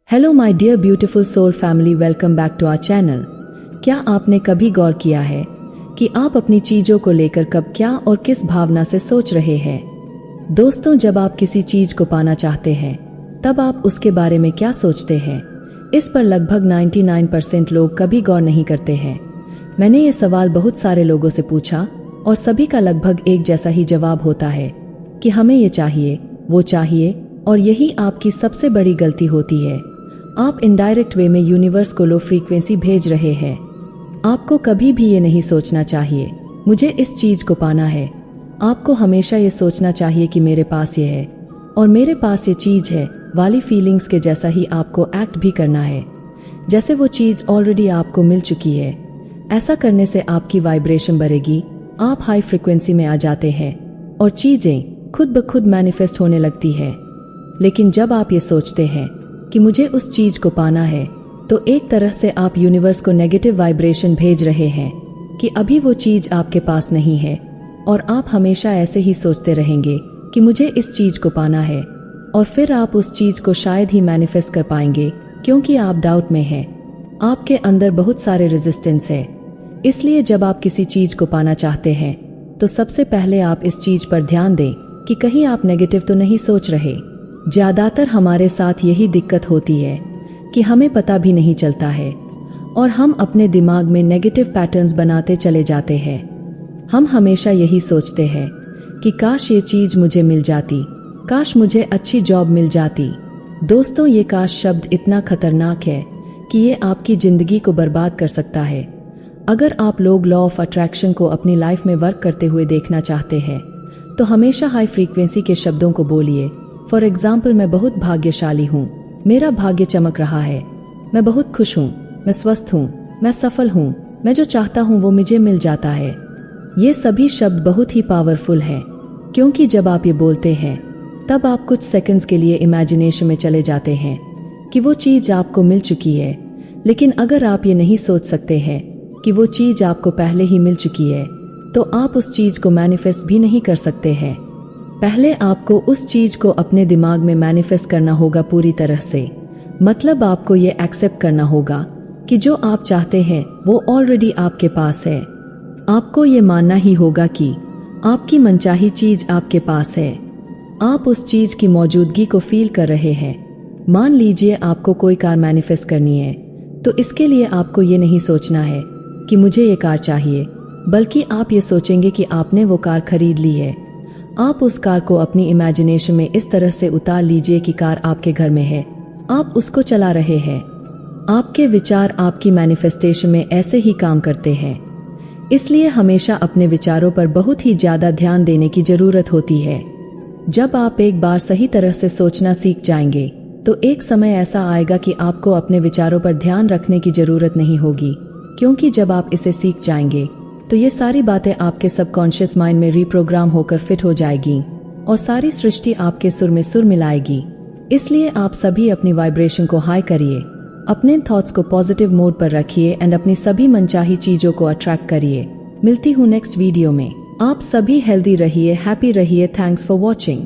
Hello my dear beautiful soul family, welcome back to our channel. क्या आपने कभी गौर किया है कि आप अपनी चीजों को लेकर कब क्या और किस भावना से सोच रहे हैं? दोस्तों, जब आप किसी चीज को पाना चाहते हैं तब आप उसके बारे में क्या सोचते हैं? इस पर लगभग 99% लोग कभी गौर नहीं करते हैं। मैंने ये सवाल बहुत सारे लोगों से पूछा और सभी का लगभग एक जैसा ही जवाब होता है कि हमें ये चाहिए, वो चाहिए, और यही आपकी सबसे बड़ी गलती होती है। आप इनडायरेक्ट वे में यूनिवर्स को लो फ्रीक्वेंसी भेज रहे हैं। आपको कभी भी ये नहीं सोचना चाहिए मुझे इस चीज को पाना है। आपको हमेशा ये सोचना चाहिए कि मेरे पास ये है और मेरे पास ये चीज है वाली फीलिंग्स के जैसा ही आपको एक्ट भी करना है, जैसे वो चीज ऑलरेडी आपको मिल चुकी है। ऐसा करने से आपकी वाइब्रेशन बढ़ेगी, आप हाई फ्रिक्वेंसी में आ जाते हैं और चीजें खुद ब खुद मैनिफेस्ट होने लगती है। लेकिन जब आप ये सोचते हैं कि मुझे उस चीज को पाना है, तो एक तरह से आप यूनिवर्स को नेगेटिव वाइब्रेशन भेज रहे हैं कि अभी वो चीज आपके पास नहीं है, और आप हमेशा ऐसे ही सोचते रहेंगे कि मुझे इस चीज को पाना है, और फिर आप उस चीज को शायद ही मैनिफेस्ट कर पाएंगे क्योंकि आप डाउट में हैं। आपके अंदर बहुत सारे रेजिस्टेंस है। इसलिए जब आप किसी चीज को पाना चाहते हैं तो सबसे पहले आप इस चीज पर ध्यान दें कि कहीं आप नेगेटिव तो नहीं सोच रहे। ज्यादातर हमारे साथ यही दिक्कत होती है कि हमें पता भी नहीं चलता है और हम अपने दिमाग में नेगेटिव पैटर्न्स बनाते चले जाते हैं। हम हमेशा यही सोचते हैं कि काश ये चीज मुझे मिल जाती, काश मुझे अच्छी जॉब मिल जाती। दोस्तों, ये काश शब्द इतना खतरनाक है कि ये आपकी जिंदगी को बर्बाद कर सकता है। अगर आप लोग लॉ ऑफ अट्रैक्शन को अपनी लाइफ में वर्क करते हुए देखना चाहते हैं तो हमेशा हाई फ्रीक्वेंसी के शब्दों को बोलिए। फॉर एग्जाम्पल, मैं बहुत भाग्यशाली हूँ, मेरा भाग्य चमक रहा है, मैं बहुत खुश हूँ, मैं स्वस्थ हूँ, मैं सफल हूँ, मैं जो चाहता हूँ वो मुझे मिल जाता है। ये सभी शब्द बहुत ही पावरफुल हैं, क्योंकि जब आप ये बोलते हैं तब आप कुछ सेकंड्स के लिए इमेजिनेशन में चले जाते हैं कि वो चीज आपको मिल चुकी है। लेकिन अगर आप ये नहीं सोच सकते हैं कि वो चीज आपको पहले ही मिल चुकी है, तो आप उस चीज को मैनिफेस्ट भी नहीं कर सकते हैं। पहले आपको उस चीज को अपने दिमाग में मैनिफेस्ट करना होगा पूरी तरह से। मतलब आपको ये एक्सेप्ट करना होगा कि जो आप चाहते हैं वो ऑलरेडी आपके पास है। आपको ये मानना ही होगा कि आपकी मनचाही चीज आपके पास है। आप उस चीज की मौजूदगी को फील कर रहे हैं। मान लीजिए आपको कोई कार मैनिफेस्ट करनी है, तो इसके लिए आपको ये नहीं सोचना है कि मुझे ये कार चाहिए, बल्कि आप ये सोचेंगे कि आपने वो कार खरीद ली है। आप उस कार को अपनी इमेजिनेशन में इस तरह से उतार लीजिए कि कार आपके घर में है, आप उसको चला रहे हैं। आपके विचार आपकी मैनिफेस्टेशन में ऐसे ही काम करते हैं। इसलिए हमेशा अपने विचारों पर बहुत ही ज्यादा ध्यान देने की जरूरत होती है। जब आप एक बार सही तरह से सोचना सीख जाएंगे तो एक समय ऐसा आएगा कि आपको अपने विचारों पर ध्यान रखने की जरूरत नहीं होगी, क्योंकि जब आप इसे सीख जाएंगे तो ये सारी बातें आपके सबकॉन्शियस माइंड में रीप्रोग्राम होकर फिट हो जाएगी और सारी सृष्टि आपके सुर में सुर मिलाएगी। इसलिए आप सभी अपनी वाइब्रेशन को हाई करिए, अपने थॉट्स को पॉजिटिव मोड पर रखिए एंड अपनी सभी मनचाही चीजों को अट्रैक्ट करिए। मिलती हूँ नेक्स्ट वीडियो में। आप सभी हेल्दी रहिए, हैप्पी रहिए। Thanks for watching.